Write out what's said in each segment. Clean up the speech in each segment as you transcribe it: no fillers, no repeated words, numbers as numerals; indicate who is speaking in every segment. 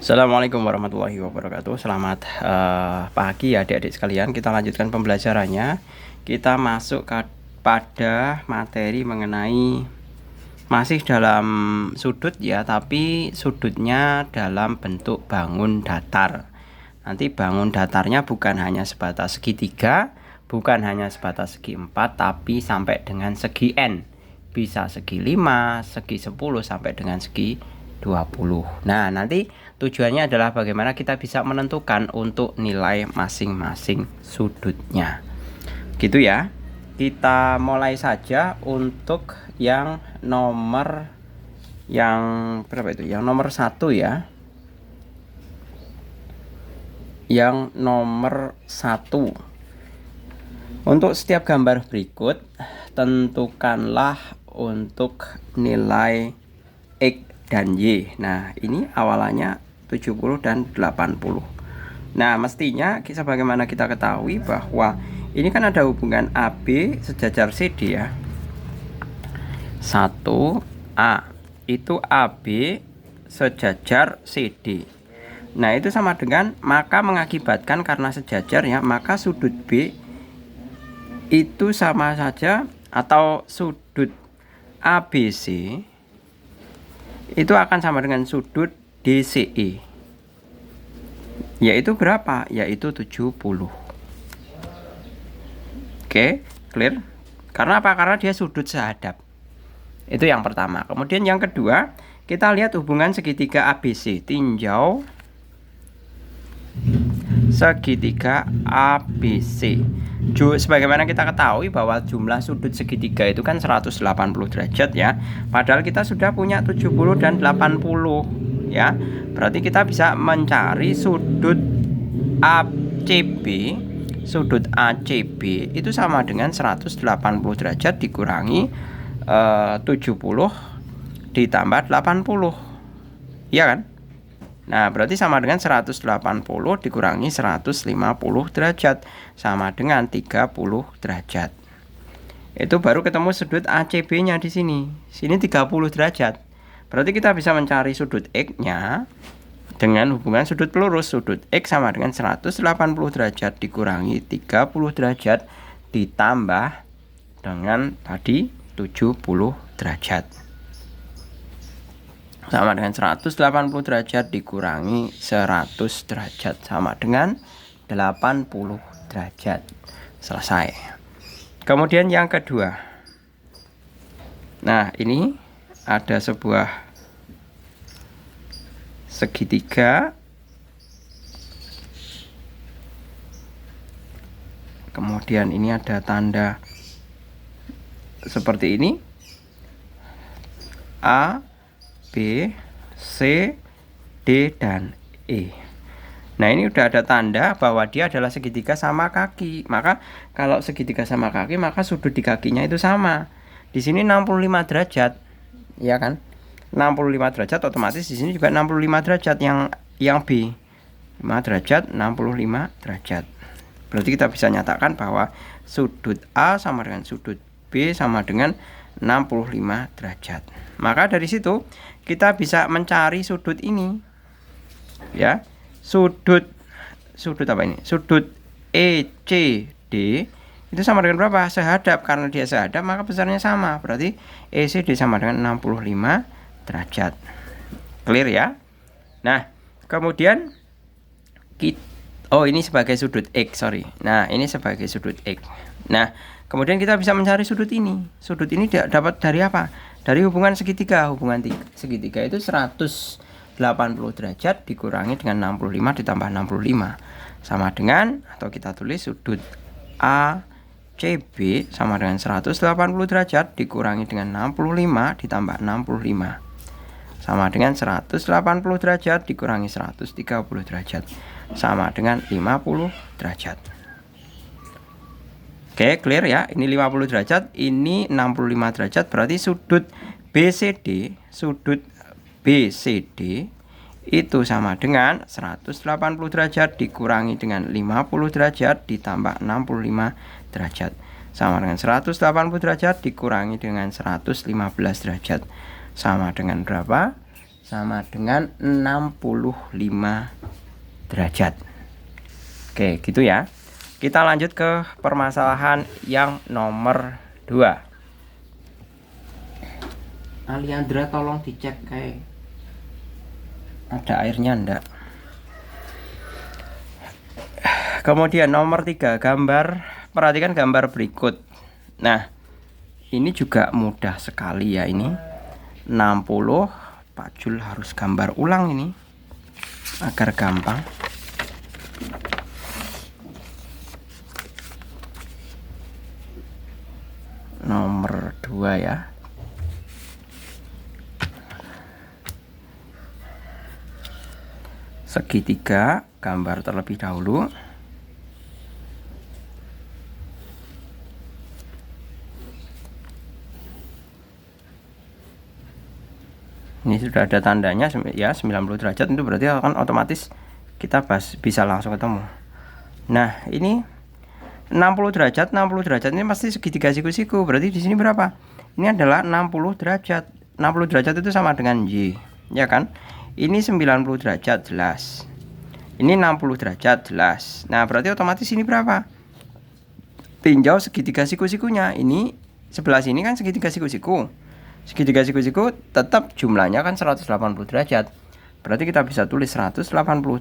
Speaker 1: Assalamualaikum warahmatullahi wabarakatuh. Selamat pagi adik-adik sekalian. Kita lanjutkan pembelajarannya. Kita masuk pada materi mengenai masih dalam sudut ya, tapi sudutnya dalam bentuk bangun datar. Nanti bangun datarnya bukan hanya sebatas segitiga, bukan hanya sebatas segi 4, tapi sampai dengan segi n. Bisa segi 5, segi 10 sampai dengan segi 20. Nah, nanti tujuannya adalah bagaimana kita bisa menentukan untuk nilai masing-masing sudutnya. Gitu ya. Kita mulai saja untuk yang nomor berapa itu? Yang nomor 1 ya. Yang nomor 1. Untuk setiap gambar berikut, tentukanlah untuk nilai X dan Y. Nah, ini awalannya 70 dan 80. Nah, mestinya sebagaimana kita ketahui bahwa ini kan ada hubungan AB sejajar CD ya. 1A itu AB sejajar CD. Nah, itu sama dengan, maka mengakibatkan karena sejajar ya, maka sudut B itu sama saja, atau sudut ABC itu akan sama dengan sudut DCE, yaitu berapa? Yaitu 70. Oke, clear? Karena apa? Karena dia sudut sehadap. Itu yang pertama. Kemudian yang kedua, kita lihat hubungan segitiga ABC. Tinjau segitiga ABC. Sebagaimana kita ketahui bahwa jumlah sudut segitiga itu kan 180 derajat ya. Padahal kita sudah punya 70 dan 80 ya. Berarti kita bisa mencari sudut ACB. Sudut ACB itu sama dengan 180 derajat dikurangi 70 ditambah 80. Iya kan? Nah, berarti sama dengan 180 dikurangi 150 derajat, sama dengan 30 derajat. Itu baru ketemu sudut ACB-nya di sini. Sini 30 derajat. Berarti kita bisa mencari sudut X-nya dengan hubungan sudut pelurus. Sudut X sama dengan 180 derajat dikurangi 30 derajat ditambah dengan tadi 70 derajat. Sama dengan 180 derajat dikurangi 100 derajat, sama dengan 80 derajat. Selesai. Kemudian yang kedua. Nah, ini ada sebuah segitiga. Kemudian ini ada tanda seperti ini. A, B, C, D, dan E. Nah, ini udah ada tanda bahwa dia adalah segitiga sama kaki. Maka kalau segitiga sama kaki, maka sudut di kakinya itu sama. Di sini 65 derajat. Ya kan? 65 derajat, otomatis di sini juga 65 derajat yang B. 5 derajat, 65 derajat. Berarti kita bisa nyatakan bahwa sudut A sama dengan sudut B sama dengan 65 derajat. Maka dari situ kita bisa mencari sudut ini. Ya. Sudut apa ini? Sudut ECD itu sama dengan berapa? Sehadap. Karena dia sehadap, maka besarnya sama. Berarti ECD sama dengan 65 derajat. Clear ya? Nah, kemudian ini sebagai sudut X, sorry. Nah, ini sebagai sudut X. Nah, kemudian kita bisa mencari sudut ini. Sudut ini dapat dari apa? Dari hubungan segitiga. Hubungan segitiga itu 180 derajat dikurangi dengan 65 ditambah 65. Sama dengan, atau kita tulis sudut ACB sama dengan 180 derajat dikurangi dengan 65 ditambah 65. Sama dengan 180 derajat dikurangi 130 derajat. Sama dengan 50 derajat. Oke, clear ya. Ini 50 derajat, ini 65 derajat. Berarti sudut BCD itu sama dengan 180 derajat dikurangi dengan 50 derajat ditambah 65 derajat. Sama dengan 180 derajat dikurangi dengan 115 derajat. Sama dengan berapa? sama dengan 65 derajat. Oke, gitu ya. Kita lanjut ke permasalahan yang nomor 2. Aliandra tolong dicek kayak ada airnya enggak. Kemudian nomor 3, perhatikan gambar berikut. Nah, ini juga mudah sekali ya ini. 60, Pak Jul harus gambar ulang ini agar gampang. Nomor 2 ya. Segitiga, gambar terlebih dahulu. Ini sudah ada tandanya ya, 90 derajat, itu berarti akan otomatis kita bisa langsung ketemu. Nah, ini 60 derajat ini pasti segitiga siku-siku. Berarti di sini berapa? Ini adalah 60 derajat. 60 derajat itu sama dengan Y, ya kan? Ini 90 derajat jelas. Ini 60 derajat jelas. Nah, berarti otomatis ini berapa? Tinjau segitiga siku-sikunya. Ini sebelah sini kan segitiga siku-siku. Segitiga siku-siku tetap jumlahnya kan 180 derajat. Berarti kita bisa tulis 180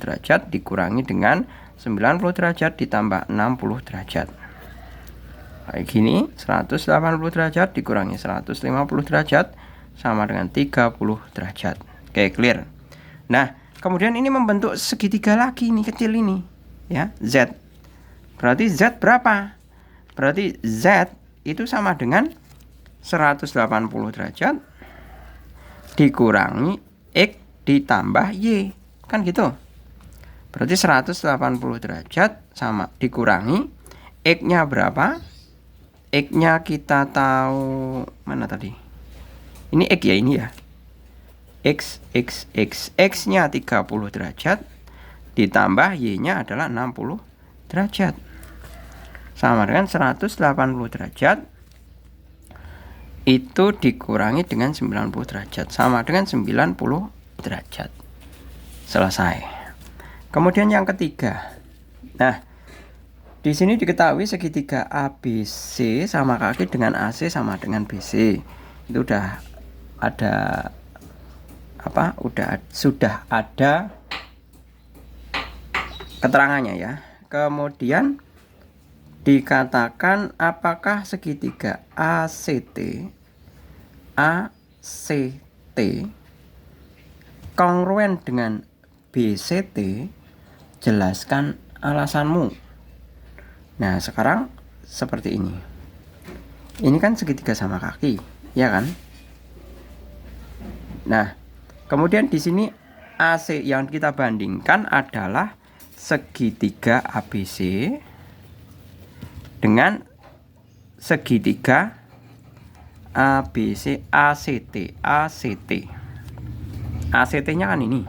Speaker 1: derajat dikurangi dengan 90 derajat ditambah 60 derajat. Kayak gini, 180 derajat dikurangi 150 derajat sama dengan 30 derajat. Oke, clear. Nah, kemudian ini membentuk segitiga lagi nih, kecil ini, ya, Z. Berarti Z berapa? Berarti Z itu sama dengan 180 derajat dikurangi X ditambah Y, kan gitu. Berarti 180 derajat sama dikurangi X-nya berapa? X-nya kita tahu mana tadi? Ini X ya, ini ya. X-nya 30 derajat ditambah Y-nya adalah 60 derajat. Sama dengan 180 derajat itu dikurangi dengan 90 derajat sama dengan 90 derajat. Selesai. Kemudian yang ketiga. Nah, di sini diketahui segitiga ABC sama kaki dengan AC sama dengan BC. Itu udah ada apa? Sudah ada keterangannya ya. Kemudian dikatakan apakah segitiga ACT kongruen dengan BCT? Jelaskan alasanmu. Nah, sekarang seperti ini. Ini kan segitiga sama kaki, ya kan? Nah, kemudian di sini AC yang kita bandingkan adalah segitiga ABC dengan segitiga ABC ACT-nya kan ini.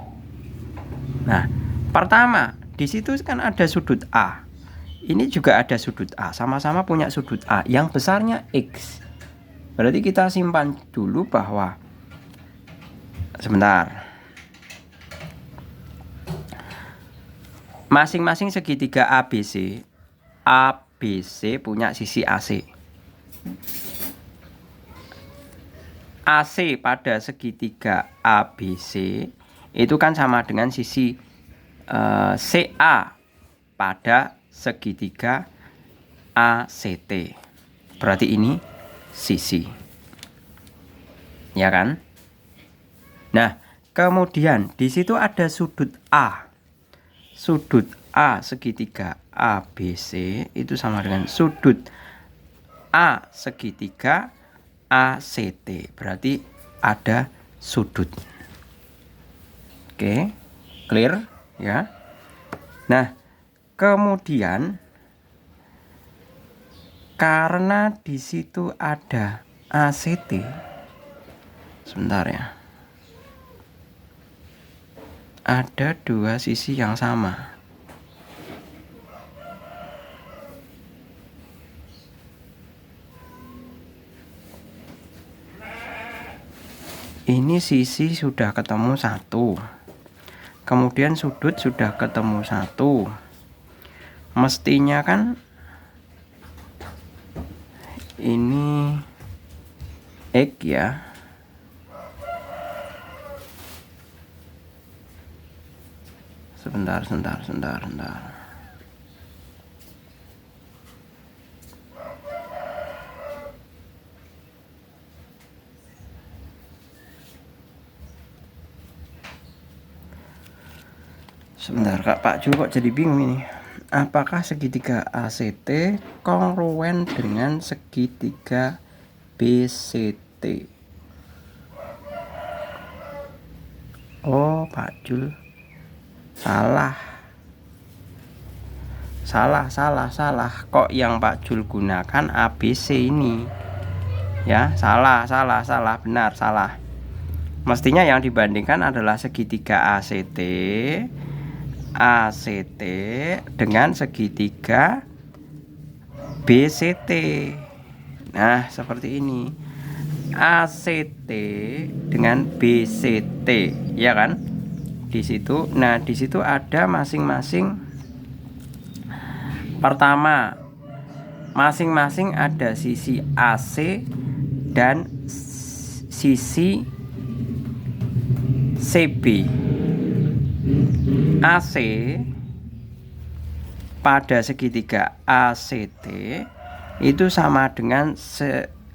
Speaker 1: Nah, pertama di situ kan ada sudut A. Ini juga ada sudut A, sama-sama punya sudut A yang besarnya X. Berarti kita simpan dulu bahwa sebentar. Masing-masing segitiga ABC punya sisi AC. AC pada segitiga ABC itu kan sama dengan sisi CA pada segitiga ACT. Berarti ini sisi, ya kan? Nah, kemudian di situ ada sudut A. Sudut A segitiga ABC itu sama dengan sudut A segitiga ACT. Berarti ada sudut. Oke, clear ya. Nah, kemudian karena di situ ada ACT. Sebentar ya. Ada dua sisi yang sama. ini sisi sudah ketemu 1, kemudian sudut sudah ketemu 1, mestinya kan ini X ya. Sebentar. Sebentar Kak, Pak Jul kok jadi bingung ini. Apakah segitiga ACT kongruen dengan segitiga BCT? Oh, Pak Jul salah. Kok yang Pak Jul gunakan ABC ini? Ya, salah. Benar, salah. Mestinya yang dibandingkan adalah segitiga ACT dengan segitiga BCT. Nah, seperti ini. ACT dengan BCT, ya kan? Di situ. Nah, di situ ada masing-masing. Pertama, masing-masing ada sisi AC dan sisi CB. AC pada segitiga ACT itu sama dengan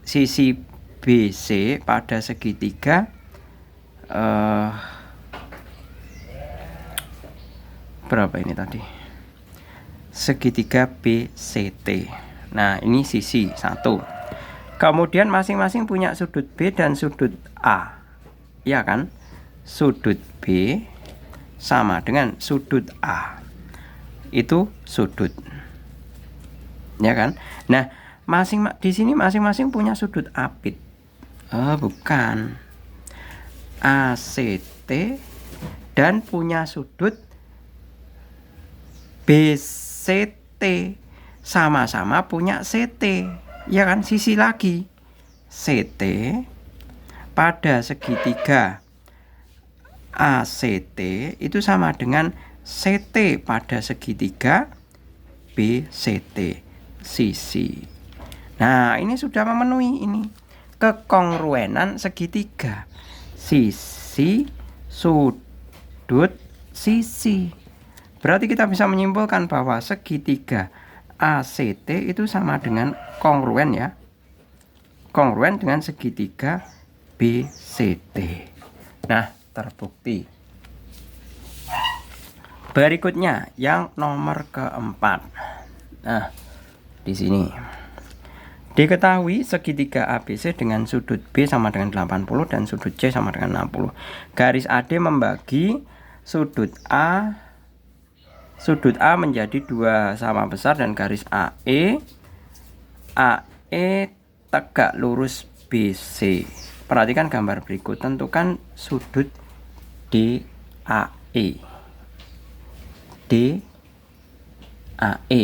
Speaker 1: sisi BC pada segitiga berapa ini tadi? Segitiga BCT. Nah, ini sisi 1. Kemudian masing-masing punya sudut B dan sudut A. Ya kan? Sudut B sama dengan sudut A. Itu sudut. Ya kan? Nah, di sini masing-masing punya sudut apit. Bukan. ACT dan punya sudut BCT, sama-sama punya CT. Ya kan? Sisi lagi. CT pada segitiga ACT itu sama dengan CT pada segitiga BCT, sisi. Nah, ini sudah memenuhi ini kekongruenan segitiga. Sisi, sudut, sisi. Berarti kita bisa menyimpulkan bahwa segitiga ACT itu sama dengan kongruen ya. Kongruen dengan segitiga BCT. Nah, terbukti. Berikutnya yang nomor keempat. Nah, di sini diketahui segitiga ABC dengan sudut B sama dengan 80 dan sudut C sama dengan 60. Garis AD membagi sudut A menjadi 2 sama besar dan garis AE tegak lurus BC. Perhatikan gambar berikut, tentukan sudut DAE. DAE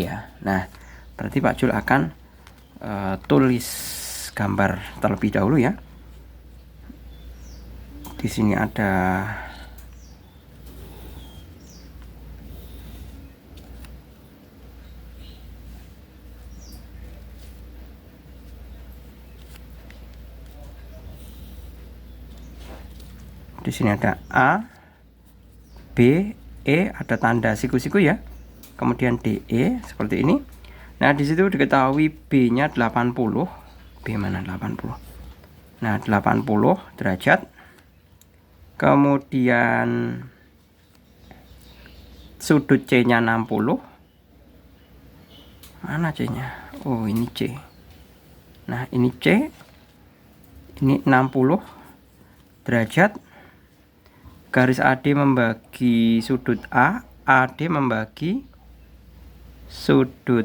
Speaker 1: ya. Nah, berarti Pak Jul akan tulis gambar terlebih dahulu ya. Di sini ada A, B, E, ada tanda siku-siku ya. Kemudian DE seperti ini. Nah, di situ diketahui B-nya 80. B mana 80? Nah, 80 derajat. Kemudian sudut C-nya 60. Mana C-nya? Oh, ini C. Nah, ini C. Ini 60 derajat. Garis AD membagi sudut A, AD membagi sudut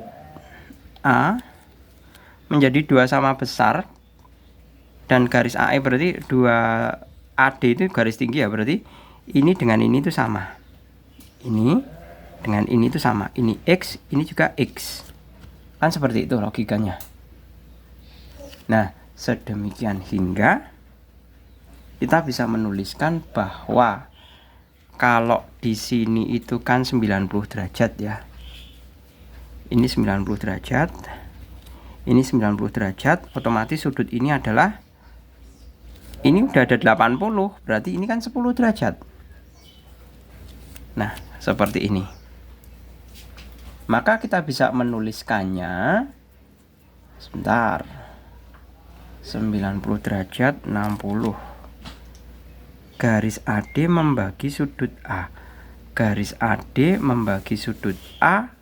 Speaker 1: A menjadi 2 sama besar, dan garis AE berarti 2 AD itu garis tinggi ya, berarti ini dengan ini itu sama, ini dengan ini itu sama, ini X, ini juga X, kan seperti itu logikanya. Nah, sedemikian hingga kita bisa menuliskan bahwa kalau di sini itu kan 90 derajat ya. Ini 90 derajat. Ini 90 derajat, otomatis sudut ini adalah, ini udah ada 80, berarti ini kan 10 derajat. Nah, seperti ini. Maka kita bisa menuliskannya, sebentar, 90 derajat 60. Garis AD membagi sudut A. Garis AD membagi sudut A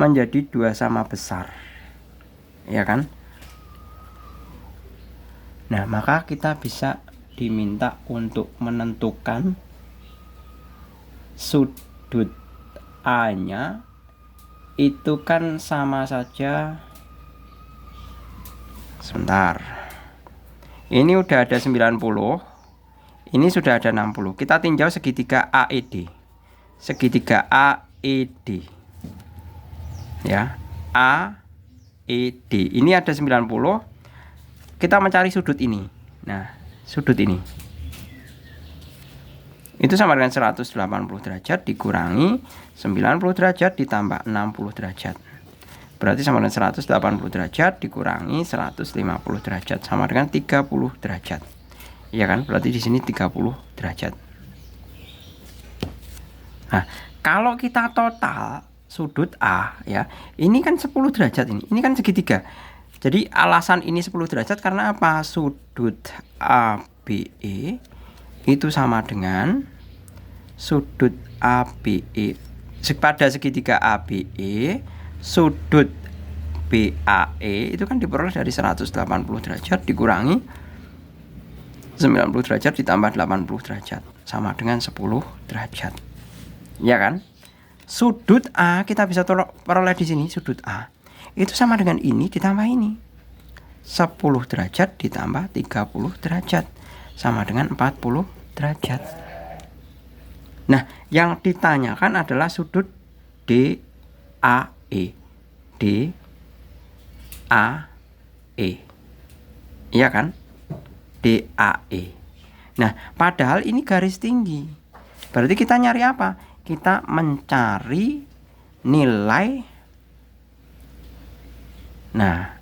Speaker 1: menjadi 2 sama besar. Ya kan? Nah, maka kita bisa diminta untuk menentukan sudut A-nya itu kan sama saja. Sebentar. Ini udah ada 90. Ini sudah ada 60. Kita tinjau segitiga AED. Segitiga AED. Ya, AED. Ini ada 90. Kita mencari sudut ini. Nah, sudut ini itu sama dengan 180 derajat dikurangi 90 derajat ditambah 60 derajat. Berarti sama dengan 180 derajat dikurangi 150 derajat sama dengan 30 derajat. Iya kan? Berarti di sini 30 derajat. Nah, kalau kita total sudut A ya, ini kan 10 derajat ini. Ini kan segitiga. Jadi alasan ini 10 derajat karena apa? Sudut ABE itu sama dengan sudut ABE pada segitiga ABE, sudut BAE itu kan diperoleh dari 180 derajat dikurangi 90 derajat ditambah 80 derajat sama dengan 10 derajat. Ya kan? Sudut A kita bisa peroleh di sini, sudut A itu sama dengan ini ditambah ini. 10 derajat ditambah 30 derajat sama dengan 40 derajat. Nah, yang ditanyakan adalah sudut DAE. DAE. Iya kan? DAE. Nah, padahal ini garis tinggi. Berarti kita nyari apa? Kita mencari nilai. Nah,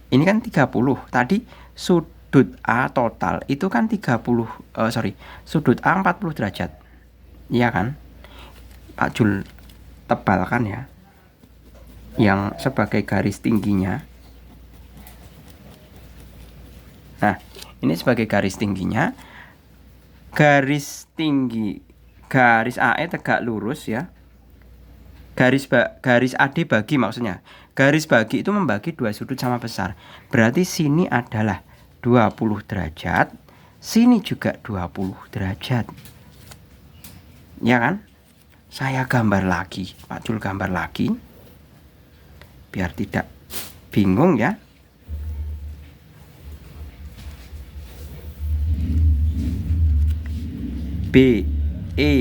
Speaker 1: ini kan 30. Tadi sudut A total itu kan 30, sudut A 40 derajat. Iya kan? Pak Jul tebalkan ya. Yang sebagai garis tingginya. Nah, ini sebagai garis tingginya. Garis tinggi, garis AE tegak lurus ya. Garis AD bagi maksudnya. Garis bagi itu membagi dua sudut sama besar. Berarti sini adalah 20 derajat, sini juga 20 derajat. Ya kan? Saya gambar lagi, Pak Jul gambar lagi. Biar tidak bingung ya. B, E,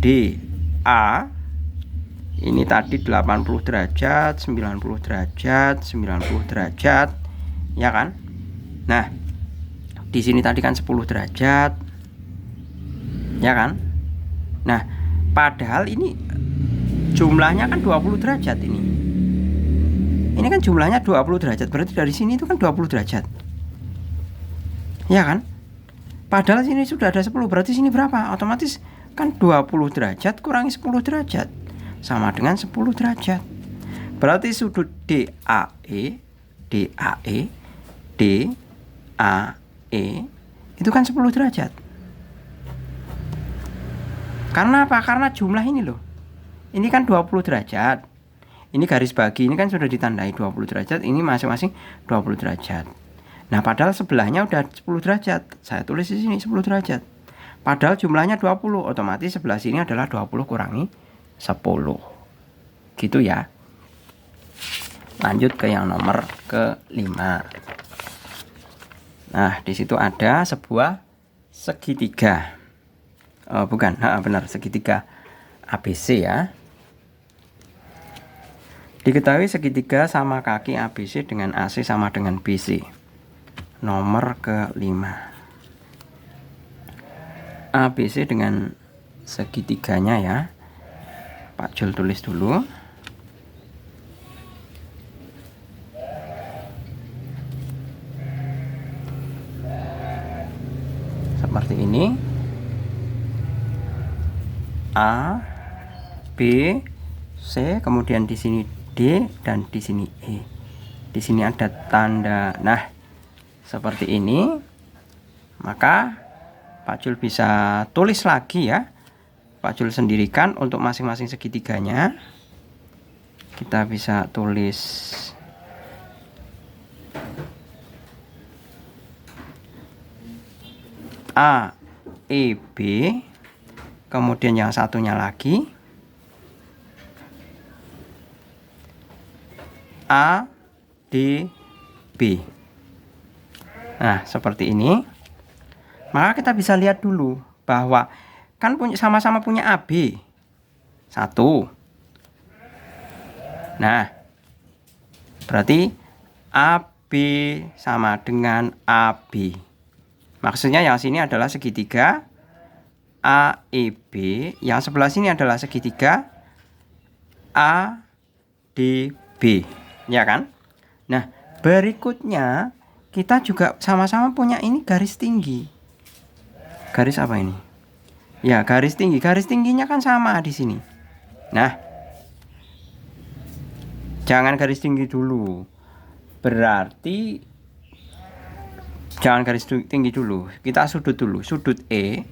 Speaker 1: D, A. Ini tadi 80 derajat, 90 derajat, 90 derajat. Ya kan? Nah, di sini tadi kan 10 derajat. Ya kan? Nah, padahal ini jumlahnya kan 20 derajat ini. Ini kan jumlahnya 20 derajat. Berarti dari sini itu kan 20 derajat. Ya kan? Padahal sini sudah ada 10. Berarti sini berapa? Otomatis kan 20 derajat kurangi 10 derajat sama dengan 10 derajat. Berarti sudut DAE itu kan 10 derajat. Karena apa? Karena jumlah ini loh. Ini kan 20 derajat. Ini garis bagi, ini kan sudah ditandai 20 derajat. Ini masing-masing 20 derajat. Nah, padahal sebelahnya udah 10 derajat. Saya tulis di sini 10 derajat. Padahal jumlahnya 20. Otomatis sebelah sini adalah 20 kurangi 10. Gitu ya. Lanjut ke yang nomor ke-5. Nah, di situ ada sebuah segitiga. Bukan, benar, segitiga ABC ya. Diketahui segitiga sama kaki ABC dengan AC sama dengan BC. Nomor ke-5. ABC dengan segitiganya ya. Pak Jul tulis dulu. Seperti ini. A, B, C, kemudian di sini D dan di sini E. Di sini ada tanda. Nah, seperti ini. Maka Pak Jul bisa tulis lagi ya. Pak Jul sendirikan untuk masing-masing segitiganya. Kita bisa tulis A, E, B. Kemudian yang satunya lagi A, D, B. Nah, seperti ini. Maka kita bisa lihat dulu bahwa kan sama-sama punya AB. 1. Nah, berarti AB sama dengan AB. Maksudnya yang sini adalah segitiga AEB, yang sebelah sini adalah segitiga ADB, ya kan? Nah, berikutnya kita juga sama-sama punya ini garis tinggi. Garis apa ini? Ya, garis tinggi. Garis tingginya kan sama di sini. Nah, jangan garis tinggi dulu. Berarti jangan garis tinggi dulu. Kita sudut dulu. Sudut E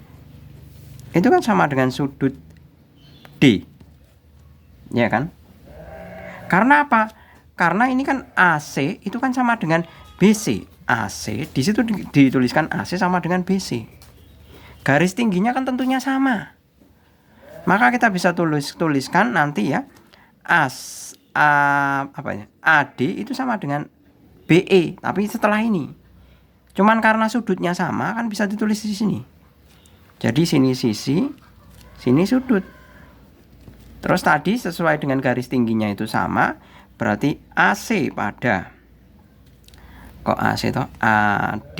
Speaker 1: itu kan sama dengan sudut D. Ya kan? Karena apa? Karena ini kan AC itu kan sama dengan BC. AC di situ dituliskan AC sama dengan BC. Garis tingginya kan tentunya sama. Maka kita bisa tuliskan nanti ya. AD itu sama dengan BE, tapi setelah ini. Cuman karena sudutnya sama kan bisa ditulis di sini. Jadi sini sisi, sini sudut. Terus tadi sesuai dengan garis tingginya itu sama, berarti AC pada AC itu AD.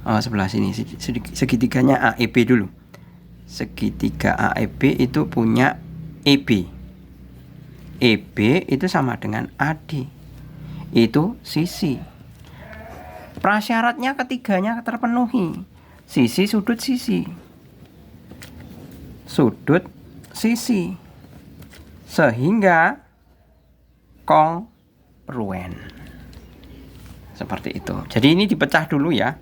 Speaker 1: Sebelah sini segitiganya AEB dulu. Segitiga AEB itu punya EB. EB itu sama dengan AD. Itu sisi. Prasyaratnya ketiganya terpenuhi. Sisi, sudut, sisi. Sudut, sisi. Sehingga kongruen. Seperti itu. Jadi ini dipecah dulu ya.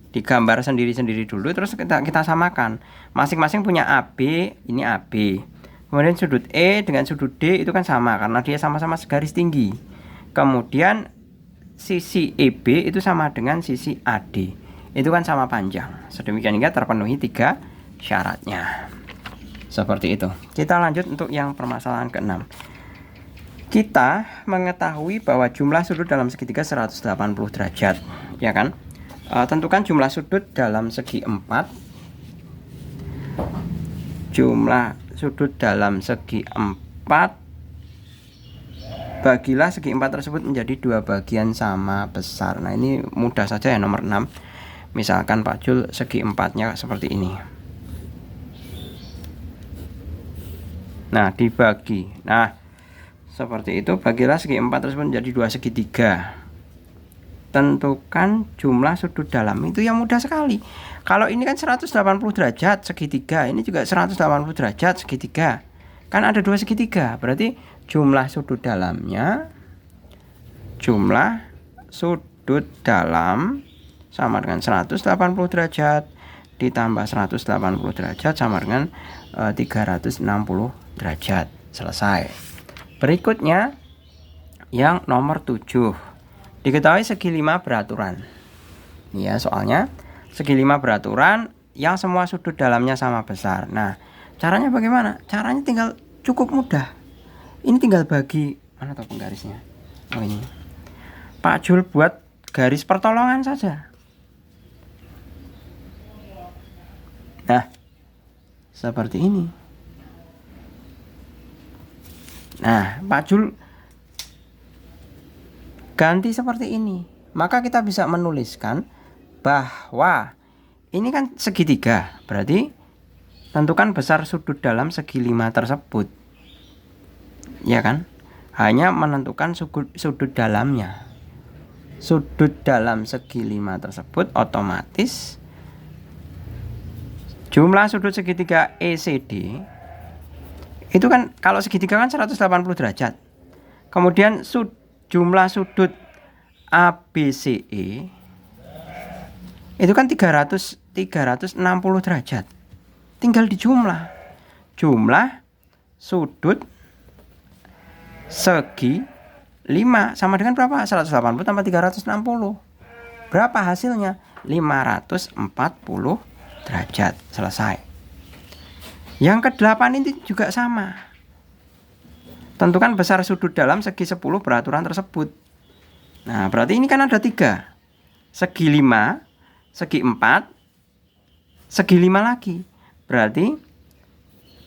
Speaker 1: Digambar sendiri-sendiri dulu. Terus kita samakan. Masing-masing punya AB. Ini AB. Kemudian sudut E dengan sudut D itu kan sama. Karena dia sama-sama segaris tinggi. Kemudian sisi EB itu sama dengan sisi AD. Itu kan sama panjang. Sedemikian hingga terpenuhi 3 syaratnya. Seperti itu. Kita lanjut untuk yang permasalahan ke-6. Kita mengetahui bahwa jumlah sudut dalam segitiga 180 derajat, ya kan? Tentukan jumlah sudut dalam segi 4. Jumlah sudut dalam segi 4. Bagilah segi 4 tersebut menjadi 2 bagian sama besar. Nah, ini mudah saja ya, nomor 6. Misalkan Pak Jul segi 4-nya seperti ini. Nah, dibagi. Nah, seperti itu. Bagilah segi 4 tersebut menjadi 2 segitiga. Tentukan jumlah sudut dalam. Itu yang mudah sekali. Kalau ini kan 180 derajat segitiga, ini juga 180 derajat segitiga. Kan ada 2 segitiga. Berarti jumlah sudut dalamnya, jumlah sudut dalam sama dengan 180 derajat ditambah 180 derajat sama dengan 360 derajat. Selesai. Berikutnya yang nomor 7. Diketahui segi 5 beraturan. Ya, soalnya segi 5 beraturan yang semua sudut dalamnya sama besar. Nah, caranya bagaimana? Caranya tinggal cukup mudah. Ini tinggal bagi, mana tuh penggarisnya? Oh, ini. Pak Jul buat garis pertolongan saja. Nah, seperti ini. Nah, Pak Jul ganti seperti ini. Maka kita bisa menuliskan bahwa ini kan segitiga, berarti tentukan besar sudut dalam segi 5 tersebut. Ya kan? Hanya menentukan sudut dalamnya. Sudut dalam segi 5 tersebut otomatis jumlah sudut segitiga ECD itu kan kalau segitiga kan 180 derajat. Kemudian jumlah sudut ABCE itu kan 360 derajat. Tinggal dijumlah. Jumlah sudut segi 5 sama dengan berapa? 180 tambah 360. Berapa hasilnya? 540 derajat. Selesai. Yang ke-8 ini juga sama. Tentukan besar sudut dalam segi 10 beraturan tersebut. Nah, berarti ini kan ada 3. Segi 5, segi 4, segi 5 lagi. Berarti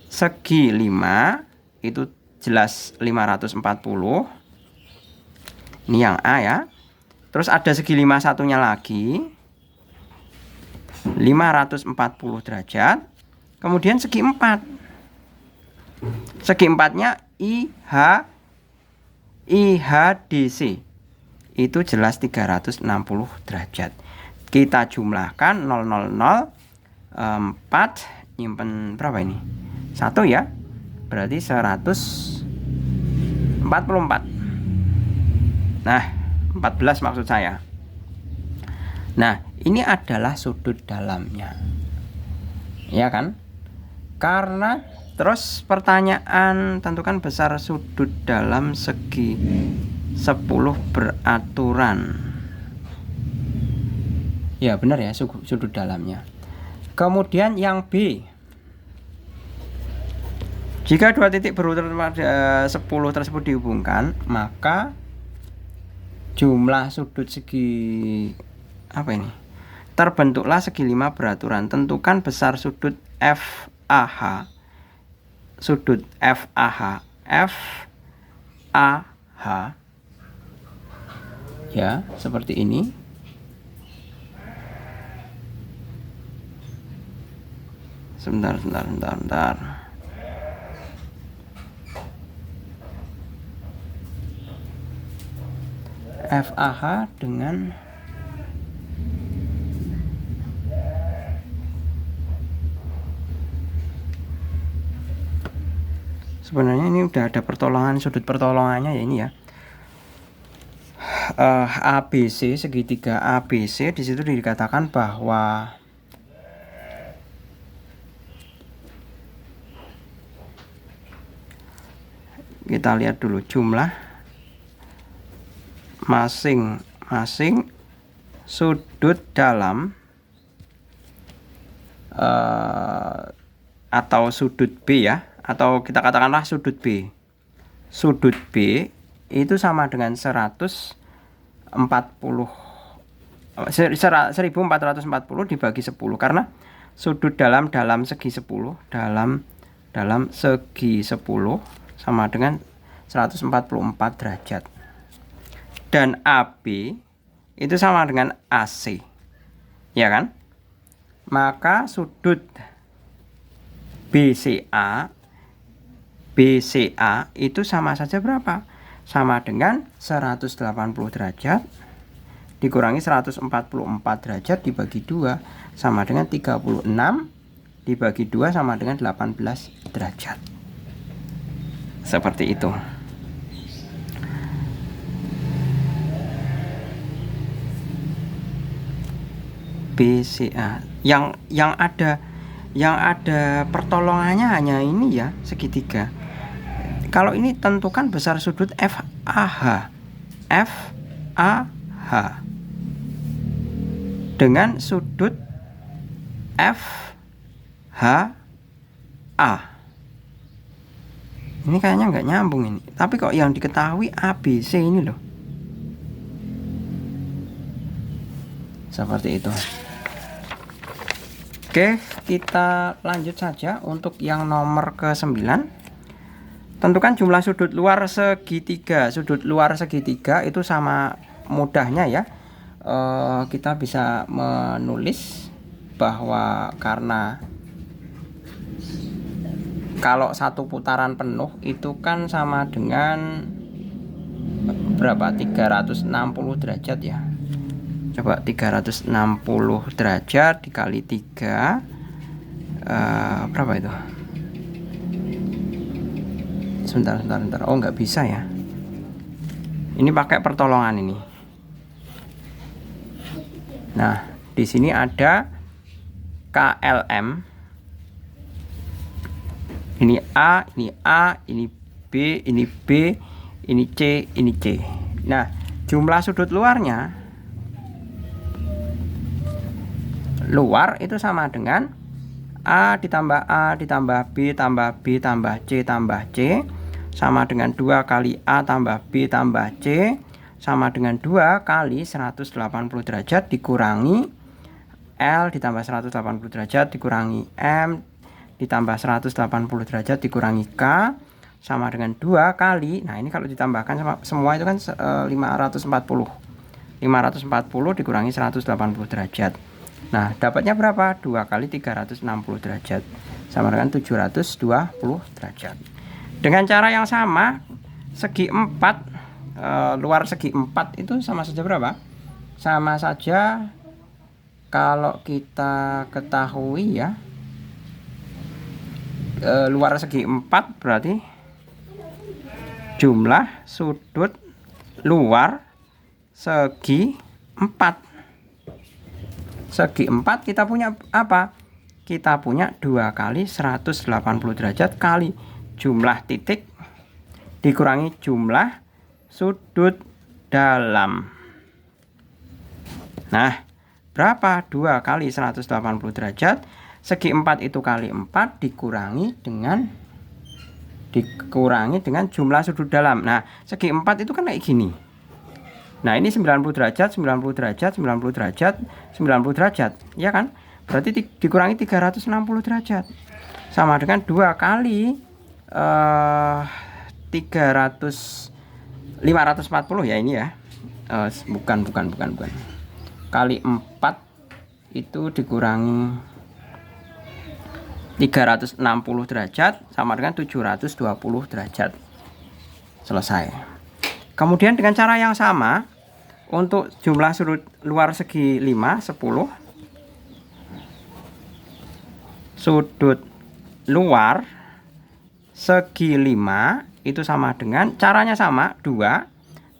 Speaker 1: segi 5 itu jelas 540. Ini yang A ya. Terus ada segi 5 satunya lagi 540 derajat. Kemudian segi 4. Segi 4-nya IHDC. Itu jelas 360 derajat. Kita jumlahkan 000 4 nyimpen berapa ini? 1 ya. Berarti 144. Nah, 14 maksud saya. Nah, ini adalah sudut dalamnya. Ya kan? Karena terus pertanyaan tentukan besar sudut dalam segi 10 beraturan. Ya benar ya, sudut dalamnya. Kemudian yang B, jika dua titik berurutan pada 10 tersebut dihubungkan, maka jumlah sudut segi apa ini? Terbentuklah segi 5 beraturan. Tentukan besar sudut FAH. Sudut FAH. FAH. Ya, seperti ini. Sebentar. FAH dengan sebenarnya ini udah ada pertolongan, sudut pertolongannya ya ini ya. ABC, segitiga ABC, di situ dikatakan bahwa kita lihat dulu jumlah masing-masing sudut dalam atau sudut B ya, atau kita katakanlah sudut B. Sudut B itu sama dengan 1440 dibagi 10 karena sudut dalam segi 10 dalam segi 10 sama dengan 144 derajat. Dan AB itu sama dengan AC. Ya kan? Maka sudut BCA itu sama saja berapa? Sama dengan 180 derajat dikurangi 144 derajat dibagi 2 sama dengan 36 dibagi 2 sama dengan 18 derajat. Seperti itu. BCA yang ada pertolongannya hanya ini ya, segitiga. Kalau ini tentukan besar sudut FAH dengan sudut FHA. Ini kayaknya nggak nyambung ini, tapi kok yang diketahui ABC ini loh. Seperti itu. Oke, kita lanjut saja untuk yang nomor ke-9. Tentukan jumlah sudut luar segitiga. Sudut luar segitiga itu sama mudahnya ya. Kita bisa menulis bahwa karena kalau satu putaran penuh itu kan sama dengan berapa? 360 derajat ya. Coba 360 derajat dikali 3 berapa itu? Sebentar. Oh, nggak bisa ya. Ini pakai pertolongan ini. Nah, di sini ada KLM. Ini A, ini B, ini B, ini C, ini C. Nah, jumlah sudut luarnya itu sama dengan A ditambah B tambah B tambah C tambah C sama dengan 2 kali A tambah B tambah C sama dengan 2 kali 180 derajat dikurangi L ditambah 180 derajat dikurangi M ditambah 180 derajat dikurangi K sama dengan 2 kali, nah ini kalau ditambahkan semua itu kan 540 dikurangi 180 derajat. Nah, dapatnya berapa? 2 kali 360 derajat sama dengan 720 derajat. Dengan cara yang sama, segi 4 luar segi 4 itu sama saja berapa? Sama saja kalau kita ketahui ya, luar segi 4 berarti jumlah sudut luar segi 4. Segi 4 kita punya apa? Kita punya 2 kali 180 derajat kali jumlah titik dikurangi jumlah sudut dalam. Nah, berapa? 2 kali 180 derajat segi 4 itu kali 4 dikurangi dengan jumlah sudut dalam. Nah, segi 4 itu kan kayak gini. Nah, ini 90 derajat, 90 derajat, 90 derajat, 90 derajat, ya kan? Berarti dikurangi 360 derajat. Sama dengan 2 kali 540 ya ini ya. Bukan. Kali 4 itu dikurangi 360 derajat sama dengan 720 derajat. Selesai. Kemudian dengan cara yang sama untuk jumlah sudut luar segi 5, 10. Sudut luar segi 5 itu sama dengan, caranya sama, 2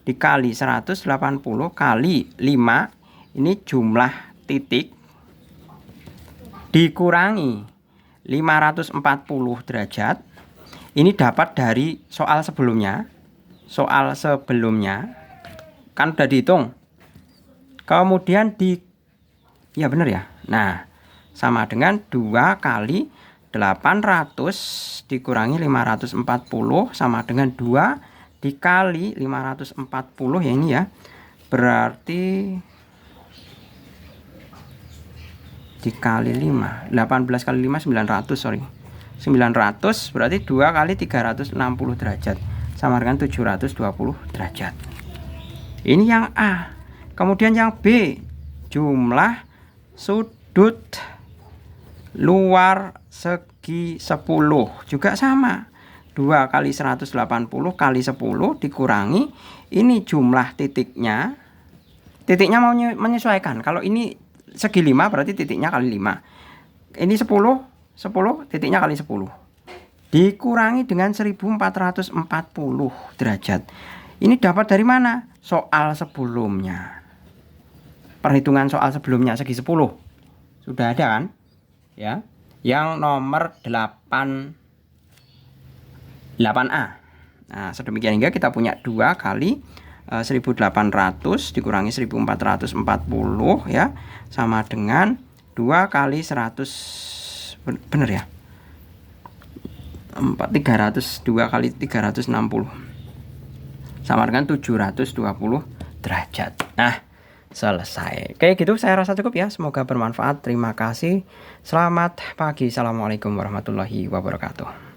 Speaker 1: dikali 180 kali 5, ini jumlah titik dikurangi 540 derajat. Ini dapat dari soal sebelumnya. Soal sebelumnya kan udah dihitung. Kemudian ya benar ya. Nah, sama dengan 2 kali 800 dikurangi 540 sama dengan 2 dikali 540 ya ini ya. Berarti dikali 5, 18 kali 5 900, sorry. 900 berarti 2 kali 360 derajat sama dengan 720 derajat. Ini yang A. Kemudian yang B, jumlah sudut luar segi 10 juga sama. 2 kali 180 kali 10 dikurangi ini jumlah titiknya. Titiknya mau menyesuaikan. Kalau ini segi 5 berarti titiknya kali 5. Ini 10 titiknya kali 10. Dikurangi dengan 1440 derajat. Ini dapat dari mana? Soal sebelumnya. Perhitungan soal sebelumnya segi 10. Sudah ada kan? Ya. Yang nomor 8A. Nah, sedemikian hingga kita punya 2 kali 1800 dikurangi 1440 ya sama dengan 2 kali 100 bener ya 300 2 kali 360 sama dengan 720 derajat. Nah, selesai. Kayak gitu saya rasa cukup ya. Semoga bermanfaat. Terima kasih. Selamat pagi. Assalamualaikum warahmatullahi wabarakatuh.